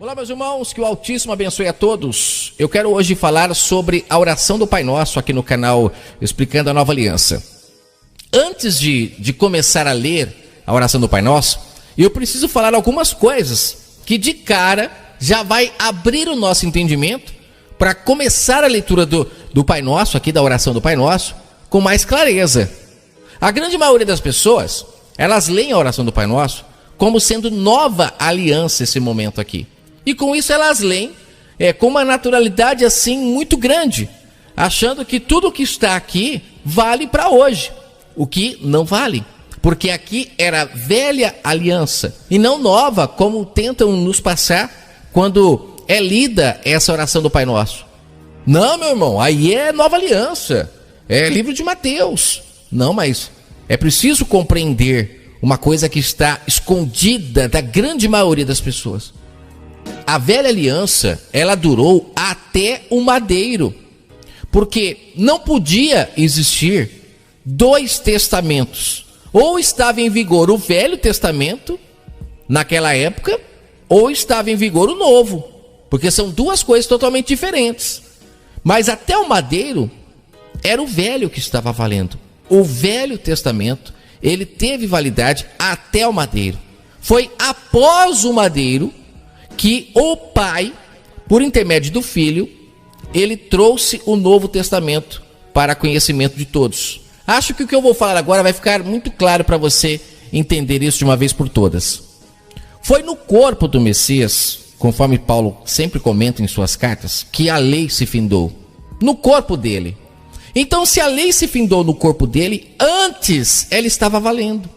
Olá, meus irmãos, que o Altíssimo abençoe a todos. Eu quero hoje falar sobre a oração do Pai Nosso aqui no canal Explicando a Nova Aliança. Antes de começar a ler a oração do Pai Nosso, eu preciso falar algumas coisas que de cara já vai abrir o nosso entendimento para começar a leitura do Pai Nosso, aqui da oração do Pai Nosso, com mais clareza. A grande maioria das pessoas, elas leem a oração do Pai Nosso como sendo nova aliança esse momento aqui. E com isso elas leem com uma naturalidade assim muito grande, achando que tudo que está aqui vale para hoje, o que não vale, porque aqui era velha aliança e não nova, como tentam nos passar quando é lida essa oração do Pai Nosso. Não, meu irmão, aí é nova aliança, é livro de Mateus. Não, mas é preciso compreender uma coisa que está escondida da grande maioria das pessoas. A velha aliança, ela durou até o madeiro, porque não podia existir dois testamentos. Ou estava em vigor o Velho Testamento, naquela época, ou estava em vigor o Novo, porque são duas coisas totalmente diferentes. Mas até o madeiro, era o velho que estava valendo. O Velho Testamento, ele teve validade até o madeiro. Foi após o madeiro que o Pai, por intermédio do Filho, ele trouxe o Novo Testamento para conhecimento de todos. Acho que o que eu vou falar agora vai ficar muito claro para você entender isso de uma vez por todas. Foi no corpo do Messias, conforme Paulo sempre comenta em suas cartas, que a lei se findou. No corpo dele. Então, se a lei se findou no corpo dele, antes ela estava valendo.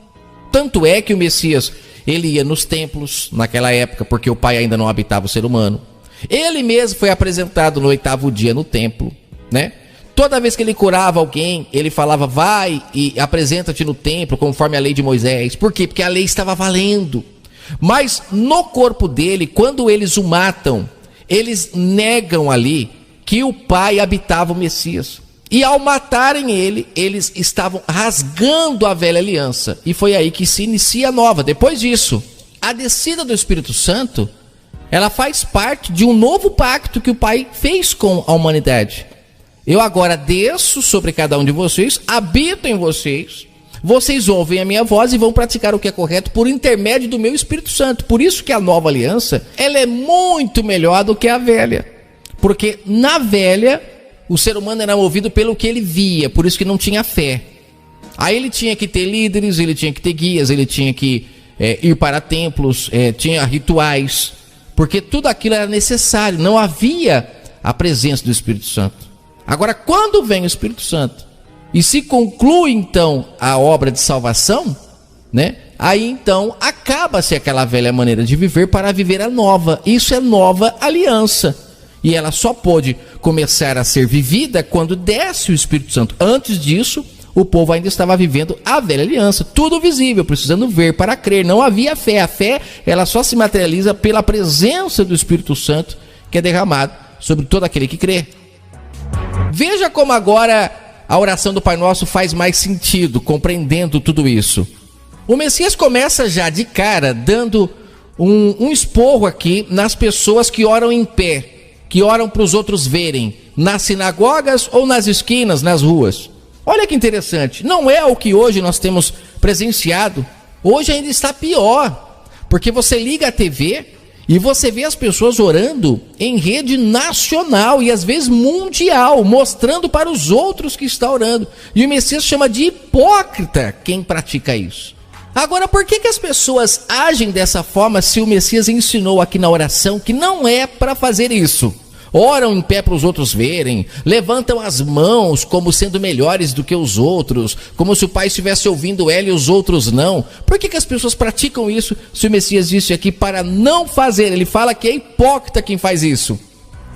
Tanto é que o Messias, ele ia nos templos naquela época, porque o Pai ainda não habitava o ser humano. Ele mesmo foi apresentado no 8º dia no templo, né? Toda vez que ele curava alguém, ele falava, vai e apresenta-te no templo, conforme a lei de Moisés. Por quê? Porque a lei estava valendo. Mas no corpo dele, quando eles o matam, eles negam ali que o Pai habitava o Messias. E ao matarem ele, eles estavam rasgando a velha aliança. E foi aí que se inicia a nova. Depois disso, a descida do Espírito Santo, ela faz parte de um novo pacto que o Pai fez com a humanidade. Eu agora desço sobre cada um de vocês, habito em vocês, vocês ouvem a minha voz e vão praticar o que é correto por intermédio do meu Espírito Santo. Por isso que a nova aliança, ela é muito melhor do que a velha. Porque na velha, o ser humano era movido pelo que ele via, por isso que não tinha fé. Aí ele tinha que ter líderes, ele tinha que ter guias, ele tinha que ir para templos, tinha rituais, porque tudo aquilo era necessário, não havia a presença do Espírito Santo. Agora, quando vem o Espírito Santo e se conclui então a obra de salvação, né? Aí então acaba-se aquela velha maneira de viver para viver a nova. Isso é nova aliança. E ela só pôde começar a ser vivida quando desce o Espírito Santo. Antes disso, o povo ainda estava vivendo a velha aliança. Tudo visível, precisando ver para crer. Não havia fé. A fé, ela só se materializa pela presença do Espírito Santo, que é derramado sobre todo aquele que crê. Veja como agora a oração do Pai Nosso faz mais sentido, compreendendo tudo isso. O Messias começa já de cara dando um esporro aqui nas pessoas que oram em pé, que oram para os outros verem, nas sinagogas ou nas esquinas, nas ruas. Olha que interessante, não é o que hoje nós temos presenciado. Hoje ainda está pior, porque você liga a TV e você vê as pessoas orando em rede nacional e às vezes mundial, mostrando para os outros que está orando. E o Messias chama de hipócrita quem pratica isso. Agora, por que as pessoas agem dessa forma se o Messias ensinou aqui na oração que não é para fazer isso? Oram em pé para os outros verem, levantam as mãos como sendo melhores do que os outros, como se o Pai estivesse ouvindo ela e os outros não. Por que as pessoas praticam isso se o Messias disse aqui para não fazer? Ele fala que é hipócrita quem faz isso.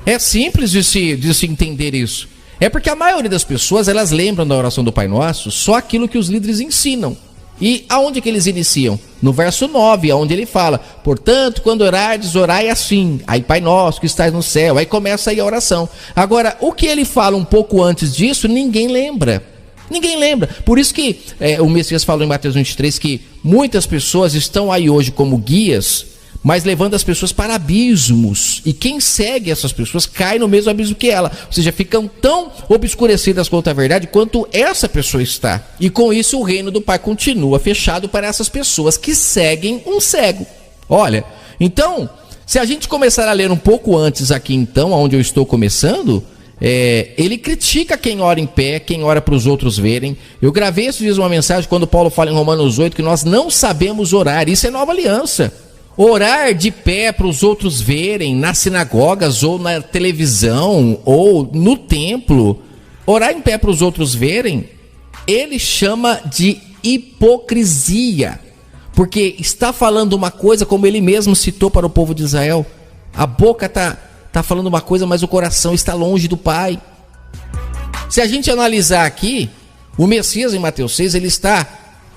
É simples de se entender isso. É porque a maioria das pessoas, elas lembram da oração do Pai Nosso só aquilo que os líderes ensinam. E aonde que eles iniciam? No verso 9, onde ele fala, portanto, quando orardes, orai assim, aí Pai Nosso que estás no céu, aí começa aí a oração. Agora, o que ele fala um pouco antes disso, ninguém lembra. Ninguém lembra. Por isso que o Messias falou em Mateus 23 que muitas pessoas estão aí hoje como guias, mas levando as pessoas para abismos. E quem segue essas pessoas cai no mesmo abismo que ela. Ou seja, ficam tão obscurecidas quanto a verdade quanto essa pessoa está. E com isso o reino do Pai continua fechado para essas pessoas que seguem um cego. Olha, então, se a gente começar a ler um pouco antes aqui então, onde eu estou começando, ele critica quem ora em pé, quem ora para os outros verem. Eu gravei esses dias uma mensagem quando Paulo fala em Romanos 8 que nós não sabemos orar. Isso é nova aliança. Orar de pé para os outros verem nas sinagogas ou na televisão ou no templo, orar em pé para os outros verem, ele chama de hipocrisia, porque está falando uma coisa como ele mesmo citou para o povo de Israel. A boca está falando uma coisa, mas o coração está longe do Pai. Se a gente analisar aqui, o Messias em Mateus 6, ele está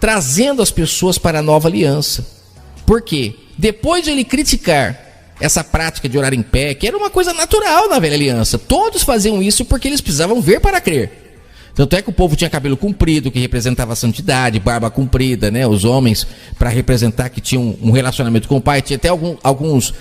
trazendo as pessoas para a nova aliança. Por quê? Depois de ele criticar essa prática de orar em pé, que era uma coisa natural na velha aliança, todos faziam isso porque eles precisavam ver para crer. Tanto é que o povo tinha cabelo comprido, que representava a santidade, barba comprida, né? Os homens, para representar que tinham um relacionamento com o Pai, tinha até alguns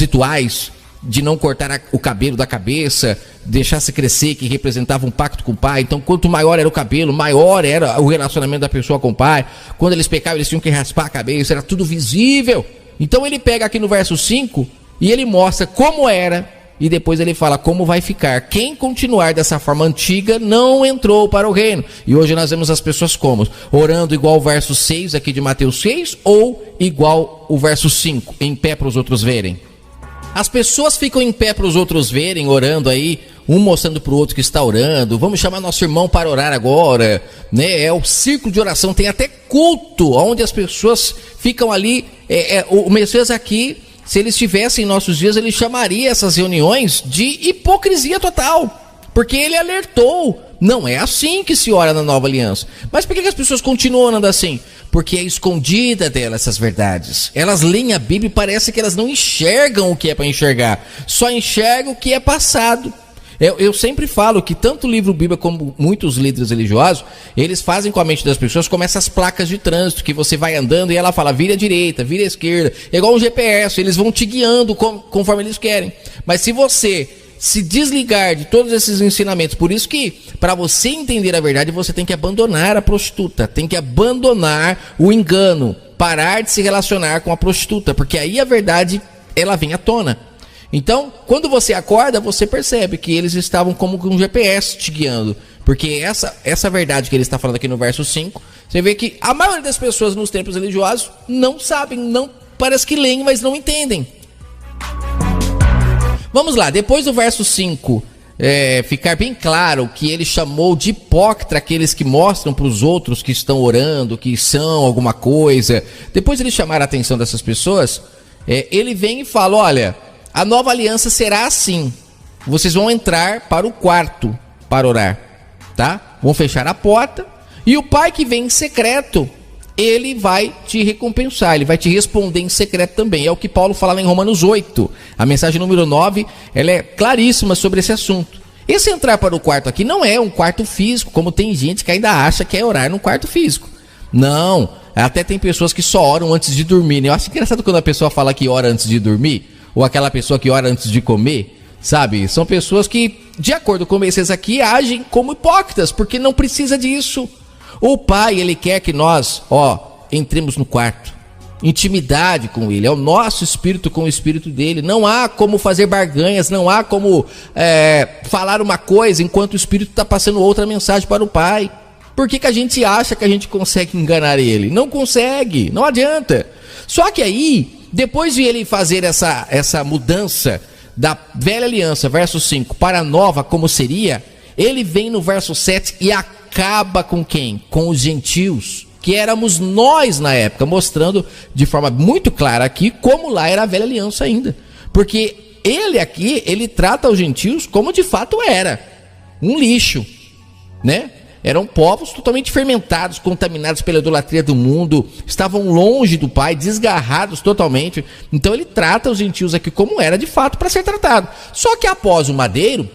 rituais de não cortar o cabelo da cabeça, deixar-se crescer, que representava um pacto com o Pai. Então, quanto maior era o cabelo, maior era o relacionamento da pessoa com o Pai. Quando eles pecavam, eles tinham que raspar a cabeça, era tudo visível. Então ele pega aqui no verso 5 e ele mostra como era e depois ele fala como vai ficar. Quem continuar dessa forma antiga não entrou para o reino. E hoje nós vemos as pessoas como? Orando igual o verso 6 aqui de Mateus 6 ou igual o verso 5, em pé para os outros verem. As pessoas ficam em pé para os outros verem, orando aí, um mostrando para o outro que está orando. Vamos chamar nosso irmão para orar agora, né? É o círculo de oração, tem até culto, onde as pessoas ficam ali. O Messias aqui, se ele estivesse em nossos dias, ele chamaria essas reuniões de hipocrisia total, porque ele alertou. Não é assim que se ora na nova aliança. Mas por que as pessoas continuam orando assim? Porque é escondida delas essas verdades. Elas leem a Bíblia e parece que elas não enxergam o que é para enxergar, só enxergam o que é passado. Eu sempre falo que tanto o livro Bíblia como muitos líderes religiosos, eles fazem com a mente das pessoas como essas placas de trânsito, que você vai andando e ela fala vira à direita, vira à esquerda. É igual um GPS, eles vão te guiando conforme eles querem. Mas se você se desligar de todos esses ensinamentos, por isso que para você entender a verdade, você tem que abandonar a prostituta, tem que abandonar o engano, parar de se relacionar com a prostituta, porque aí a verdade ela vem à tona. Então, quando você acorda, você percebe que eles estavam como um GPS te guiando. Porque essa verdade que ele está falando aqui no verso 5, você vê que a maioria das pessoas nos templos religiosos não sabem, não parece que leem, mas não entendem. Vamos lá, depois do verso 5, ficar bem claro que ele chamou de hipócrita aqueles que mostram para os outros que estão orando, que são alguma coisa. Depois de ele chamar a atenção dessas pessoas, ele vem e fala, olha, a nova aliança será assim. Vocês vão entrar para o quarto para orar, tá? Vão fechar a porta e o Pai que vem em secreto, ele vai te recompensar, ele vai te responder em secreto também. É o que Paulo fala em Romanos 8. A mensagem número 9, ela é claríssima sobre esse assunto. Esse entrar para o quarto aqui não é um quarto físico, como tem gente que ainda acha que é orar num quarto físico. Não, até tem pessoas que só oram antes de dormir, né? Eu acho engraçado quando a pessoa fala que ora antes de dormir, ou aquela pessoa que ora antes de comer, sabe? São pessoas que, de acordo com esses aqui, agem como hipócritas, porque não precisa disso. O Pai, ele quer que nós, entremos no quarto, intimidade com ele, é o nosso espírito com o espírito dele. Não há como fazer barganhas, não há como falar uma coisa enquanto o espírito está passando outra mensagem para o Pai. Por que a gente acha que a gente consegue enganar ele? Não consegue, não adianta. Só que aí, depois de ele fazer essa mudança da velha aliança, verso 5, para a nova, como seria, ele vem no verso 7 e acaba com quem? Com os gentios, que éramos nós na época, mostrando de forma muito clara aqui como lá era a velha aliança ainda. Porque ele aqui, ele trata os gentios como de fato era, um lixo, né? Eram povos totalmente fermentados, contaminados pela idolatria do mundo, estavam longe do Pai, desgarrados totalmente. Então ele trata os gentios aqui como era de fato para ser tratado. Só que após o madeiro,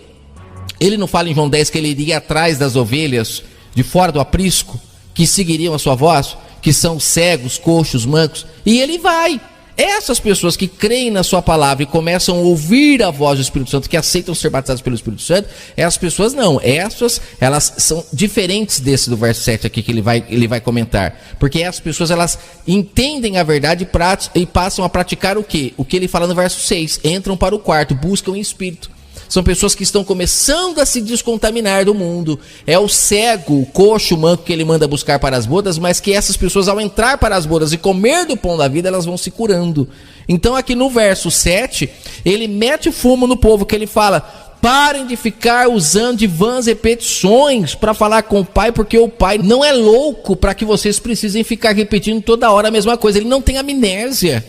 ele não fala em João 10 que ele iria atrás das ovelhas de fora do aprisco, que seguiriam a sua voz, que são cegos, coxos, mancos, e ele vai. Essas pessoas que creem na sua palavra e começam a ouvir a voz do Espírito Santo, que aceitam ser batizadas pelo Espírito Santo, essas pessoas não. Essas, elas são diferentes desse do verso 7 aqui que ele vai comentar. Porque essas pessoas, elas entendem a verdade e passam a praticar o quê? O que ele fala no verso 6. Entram para o quarto, buscam em espírito. São pessoas que estão começando a se descontaminar do mundo. É o cego, o coxo, o manco que ele manda buscar para as bodas, mas que essas pessoas, ao entrar para as bodas e comer do pão da vida, elas vão se curando. Então aqui no verso 7, ele mete fumo no povo, que ele fala: parem de ficar usando de vãs repetições para falar com o Pai, porque o Pai não é louco para que vocês precisem ficar repetindo toda hora a mesma coisa. Ele não tem amnésia.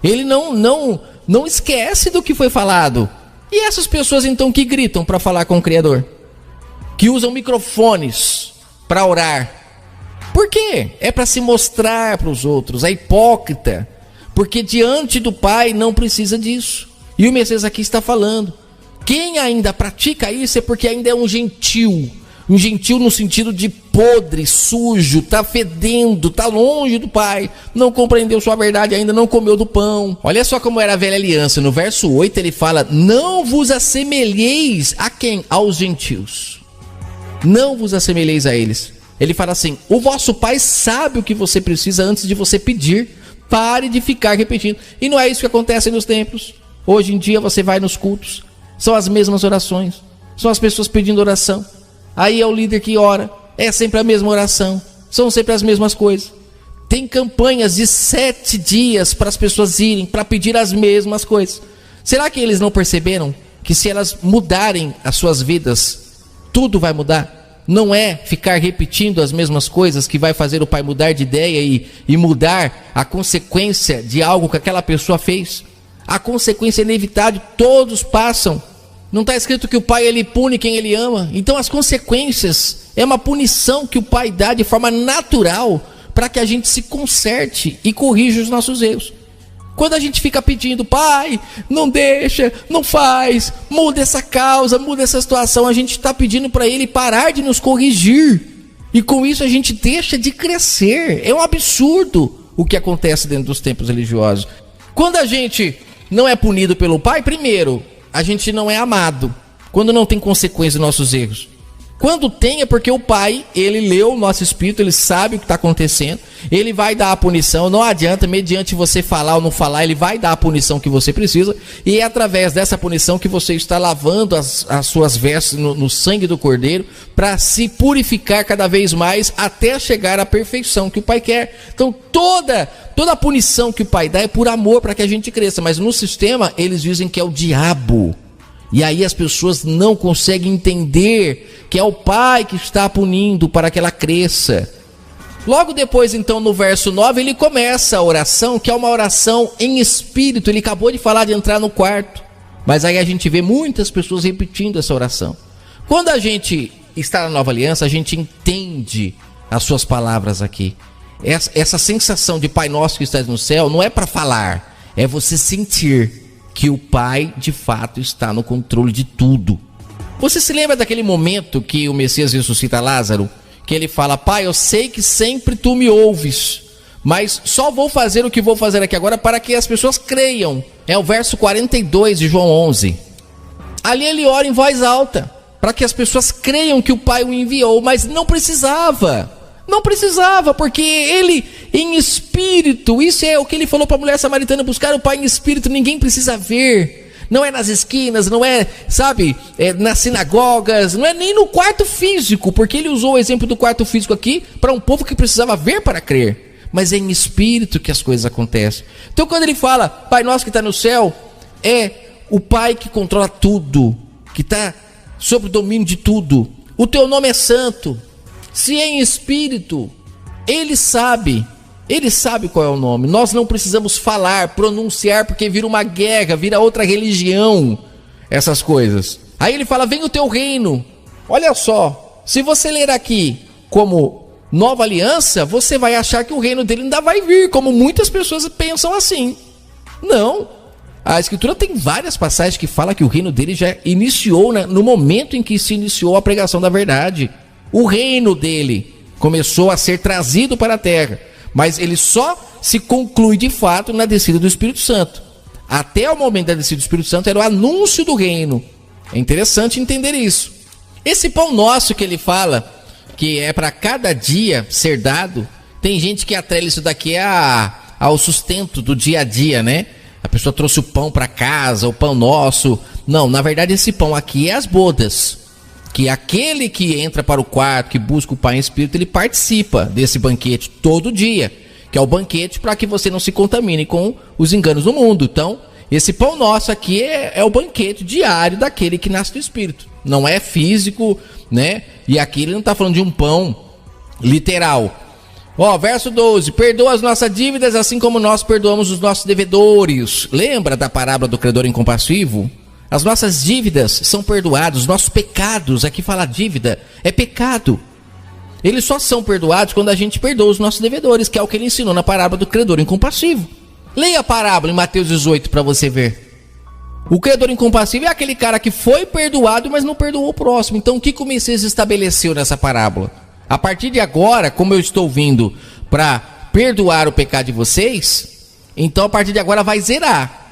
Ele não esquece do que foi falado. E essas pessoas então que gritam para falar com o Criador, que usam microfones para orar, por quê? É para se mostrar para os outros, é hipócrita, porque diante do Pai não precisa disso. E o Messias aqui está falando, quem ainda pratica isso é porque ainda é um gentil no sentido de podre, sujo, tá fedendo, tá longe do Pai, não compreendeu sua verdade ainda, não comeu do pão. Olha só como era a velha aliança. No verso 8 ele fala: não vos assemelheis a quem? Aos gentios. Não vos assemelheis a eles. Ele fala assim: o vosso Pai sabe o que você precisa antes de você pedir. Pare de ficar repetindo. E não é isso que acontece nos templos. Hoje em dia você vai nos cultos, são as mesmas orações, são as pessoas pedindo oração. Aí é o líder que ora, é sempre a mesma oração, são sempre as mesmas coisas. Tem campanhas de 7 dias para as pessoas irem, para pedir as mesmas coisas. Será que eles não perceberam que se elas mudarem as suas vidas, tudo vai mudar? Não é ficar repetindo as mesmas coisas que vai fazer o Pai mudar de ideia e mudar a consequência de algo que aquela pessoa fez. A consequência é inevitável, todos passam. Não está escrito que o Pai ele pune quem ele ama? Então as consequências é uma punição que o Pai dá de forma natural para que a gente se conserte e corrija os nossos erros. Quando a gente fica pedindo: Pai, não deixa, não faz, muda essa causa, muda essa situação, a gente está pedindo para Ele parar de nos corrigir. E com isso a gente deixa de crescer. É um absurdo o que acontece dentro dos templos religiosos. Quando a gente não é punido pelo Pai, primeiro, a gente não é amado, quando não tem consequência dos nossos erros. Quando tem é porque o Pai, ele leu o nosso espírito, ele sabe o que está acontecendo, ele vai dar a punição. Não adianta, mediante você falar ou não falar, ele vai dar a punição que você precisa, e é através dessa punição que você está lavando as suas vestes no sangue do Cordeiro, para se purificar cada vez mais, até chegar à perfeição que o Pai quer. Então toda a punição que o Pai dá é por amor, para que a gente cresça, mas no sistema eles dizem que é o diabo. E aí as pessoas não conseguem entender que é o Pai que está punindo para que ela cresça. Logo depois, então, no verso 9, ele começa a oração, que é uma oração em espírito. Ele acabou de falar de entrar no quarto, mas aí a gente vê muitas pessoas repetindo essa oração. Quando a gente está na Nova Aliança, a gente entende as suas palavras aqui. Essa sensação de Pai Nosso que estás no céu não é para falar, é você sentir que o Pai de fato está no controle de tudo. Você se lembra daquele momento que o Messias ressuscita Lázaro? Que ele fala: Pai, eu sei que sempre tu me ouves, mas só vou fazer o que vou fazer aqui agora para que as pessoas creiam. É o verso 42 de João 11. Ali ele ora em voz alta, para que as pessoas creiam que o Pai o enviou, mas não precisava. Não precisava, porque ele em espírito, isso é o que ele falou para a mulher samaritana: buscar o Pai em espírito, ninguém precisa ver. Não é nas esquinas, não é, sabe, nas sinagogas, não é nem no quarto físico, porque ele usou o exemplo do quarto físico aqui para um povo que precisava ver para crer. Mas é em espírito que as coisas acontecem. Então quando ele fala Pai Nosso que está no céu, é o Pai que controla tudo, que está sob o domínio de tudo. O teu nome é santo. Se é em espírito, ele sabe qual é o nome. Nós não precisamos falar, pronunciar, porque vira uma guerra, vira outra religião, essas coisas. Aí ele fala: vem o teu reino. Olha só, se você ler aqui como Nova Aliança, você vai achar que o reino dele ainda vai vir, como muitas pessoas pensam assim. Não, a Escritura tem várias passagens que falam que o reino dele já iniciou, né, no momento em que se iniciou a pregação da verdade. O reino dele começou a ser trazido para a terra, Mas ele só se conclui de fato na descida do Espírito Santo. Até o momento da descida do Espírito Santo era o anúncio do reino. É interessante entender isso. Esse pão nosso que ele fala, que é para cada dia ser dado, tem gente que atrela isso daqui ao sustento do dia a dia, né? A pessoa trouxe o pão para casa, o pão nosso. Não, na verdade esse pão aqui é as bodas. Que aquele que entra para o quarto, que busca o Pai em Espírito, ele participa desse banquete todo dia. Que é o banquete para que você não se contamine com os enganos do mundo. Então, esse pão nosso aqui é o banquete diário daquele que nasce do Espírito. Não é físico, né? E aqui ele não está falando de um pão literal. Ó, verso 12. Perdoa as nossas dívidas assim como nós perdoamos os nossos devedores. Lembra da parábola do credor incompassivo? As nossas dívidas são perdoadas, os nossos pecados, aqui fala dívida, é pecado. Eles só são perdoados quando a gente perdoa os nossos devedores, que é o que ele ensinou na parábola do credor incompassivo. Leia a parábola em Mateus 18 para você ver. O credor incompassivo é aquele cara que foi perdoado, mas não perdoou o próximo. Então o que o Messias estabeleceu nessa parábola? A partir de agora, como eu estou vindo para perdoar o pecado de vocês, então a partir de agora vai zerar.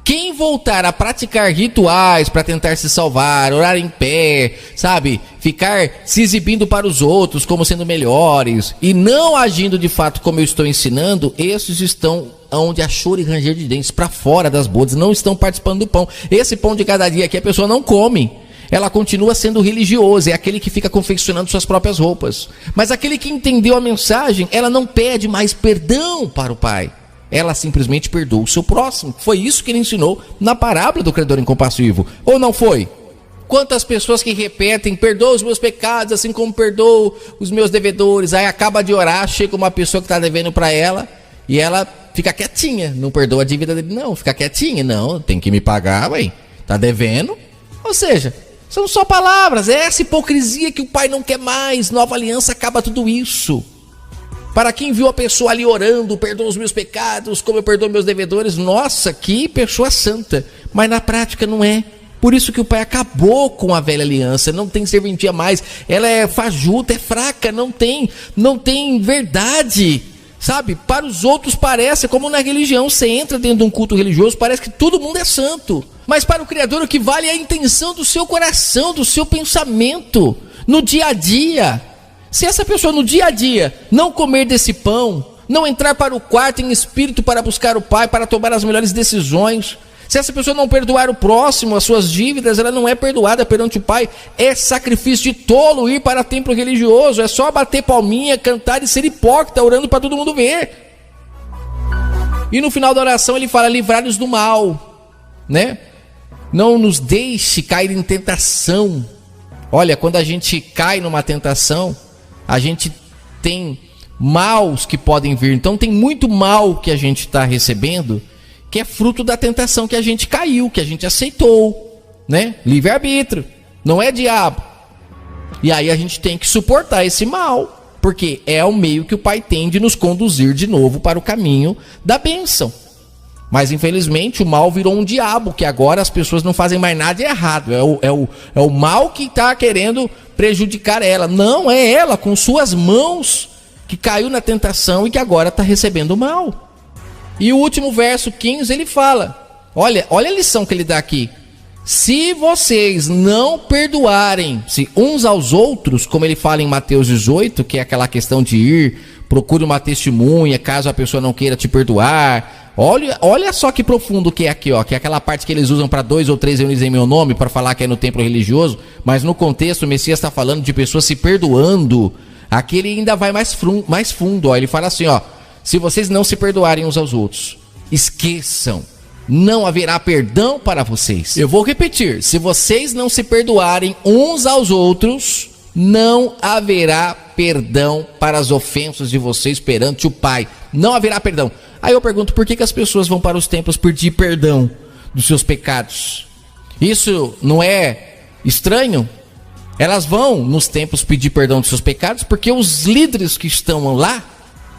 Quem voltar a praticar rituais para tentar se salvar, orar em pé, sabe, ficar se exibindo para os outros como sendo melhores e não agindo de fato como eu estou ensinando, esses estão onde há choro e ranger de dentes, para fora das bodas, não estão participando do pão. Esse pão de cada dia aqui a pessoa não come. Ela continua sendo religiosa, é aquele que fica confeccionando suas próprias roupas. Mas aquele que entendeu a mensagem, ela não pede mais perdão para o Pai. Ela simplesmente perdoa o seu próximo. Foi isso que ele ensinou na parábola do credor incompassivo. Ou não foi? Quantas pessoas que repetem, perdoa os meus pecados, assim como perdoo os meus devedores. Aí acaba de orar, chega uma pessoa que está devendo para ela, e ela fica quietinha. Não perdoa a dívida dele, não. Fica quietinha. Não, tem que me pagar, ué. Tá devendo. Ou seja, são só palavras. É essa hipocrisia que o Pai não quer mais. Nova aliança acaba tudo isso. Para quem viu a pessoa ali orando, perdoa os meus pecados, como eu perdoo meus devedores, nossa, que pessoa santa. Mas na prática não é. Por isso que o Pai acabou com a velha aliança, não tem serventia mais. Ela é fajuta, é fraca, não tem verdade. Sabe, para os outros parece, como na religião, você entra dentro de um culto religioso, parece que todo mundo é santo. Mas para o Criador o que vale é a intenção do seu coração, do seu pensamento, no dia a dia. Se essa pessoa no dia a dia não comer desse pão, não entrar para o quarto em espírito para buscar o Pai, para tomar as melhores decisões, se essa pessoa não perdoar o próximo, as suas dívidas, ela não é perdoada perante o Pai. É sacrifício de tolo ir para templo religioso, é só bater palminha, cantar e ser hipócrita, orando para todo mundo ver. E no final da oração ele fala, livrai-nos do mal, né? Não nos deixe cair em tentação. Olha, quando a gente cai numa tentação, a gente tem maus que podem vir. Então tem muito mal que a gente está recebendo, que é fruto da tentação que a gente caiu, que a gente aceitou, né? Livre-arbítrio, não é diabo. E aí a gente tem que suportar esse mal, porque é o meio que o Pai tem de nos conduzir de novo para o caminho da bênção. Mas infelizmente o mal virou um diabo, que agora as pessoas não fazem mais nada de errado. É o mal que está querendo prejudicar ela. Não, é ela com suas mãos que caiu na tentação e que agora está recebendo o mal. E o último verso 15 ele fala, olha a lição que ele dá aqui. Se vocês não perdoarem-se uns aos outros, como ele fala em Mateus 18, que é aquela questão de ir, procure uma testemunha, caso a pessoa não queira te perdoar. Olha só que profundo que é aqui, ó, que é aquela parte que eles usam para 2 ou 3 reunidos em meu nome, para falar que é no templo religioso, mas no contexto o Messias está falando de pessoas se perdoando. Aqui ele ainda vai mais fundo, ó, ele fala assim, ó, se vocês não se perdoarem uns aos outros, esqueçam, não haverá perdão para vocês. Eu vou repetir, se vocês não se perdoarem uns aos outros, não haverá perdão para as ofensas de vocês perante o Pai. Não haverá perdão. Aí eu pergunto, por que as pessoas vão para os templos pedir perdão dos seus pecados? Isso não é estranho? Elas vão nos templos pedir perdão dos seus pecados porque os líderes que estão lá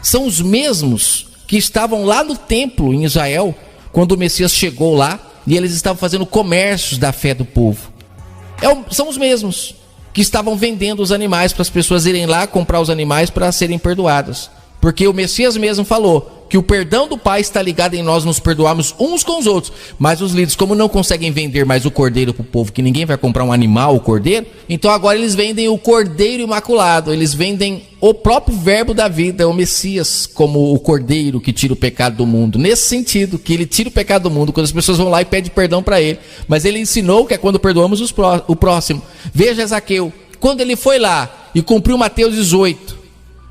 são os mesmos que estavam lá no templo em Israel, quando o Messias chegou lá e eles estavam fazendo comércios da fé do povo. São os mesmos que estavam vendendo os animais para as pessoas irem lá comprar os animais para serem perdoadas. porque o Messias mesmo falou que o perdão do Pai está ligado em nós nos perdoarmos uns com os outros. Mas os líderes, como não conseguem vender mais o cordeiro para o povo, que ninguém vai comprar um animal, o cordeiro, então agora eles vendem o cordeiro imaculado, eles vendem o próprio verbo da vida, o Messias, como o cordeiro que tira o pecado do mundo. Nesse sentido, que ele tira o pecado do mundo, quando as pessoas vão lá e pedem perdão para ele. Mas ele ensinou que é quando perdoamos o próximo. Veja Zaqueu, quando ele foi lá e cumpriu Mateus 18,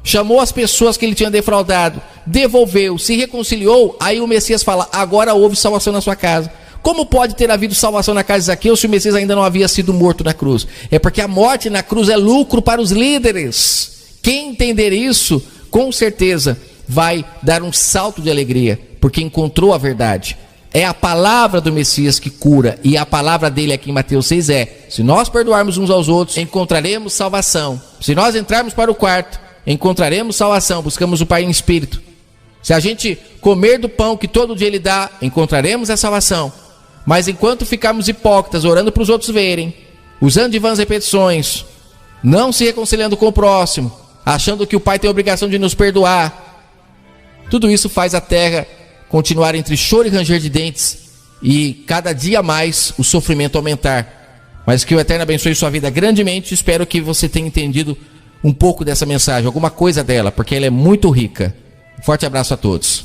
chamou as pessoas que ele tinha defraudado, devolveu, se reconciliou, aí o Messias fala, agora houve salvação na sua casa. Como pode ter havido salvação na casa de Zaqueu se o Messias ainda não havia sido morto na cruz? É porque a morte na cruz é lucro para os líderes. Quem entender isso, com certeza vai dar um salto de alegria, porque encontrou a verdade. É a palavra do Messias que cura, e a palavra dele aqui em Mateus 6 se nós perdoarmos uns aos outros, encontraremos salvação. Se nós entrarmos para o quarto, encontraremos salvação, buscamos o Pai em espírito. Se a gente comer do pão que todo dia ele dá, encontraremos a salvação. Mas enquanto ficarmos hipócritas, orando para os outros verem, usando de vãs repetições, não se reconciliando com o próximo, achando que o Pai tem a obrigação de nos perdoar, tudo isso faz a terra continuar entre choro e ranger de dentes, e cada dia mais o sofrimento aumentar. Mas que o Eterno abençoe sua vida grandemente. Espero que você tenha entendido um pouco dessa mensagem, alguma coisa dela, porque ela é muito rica. Forte abraço a todos.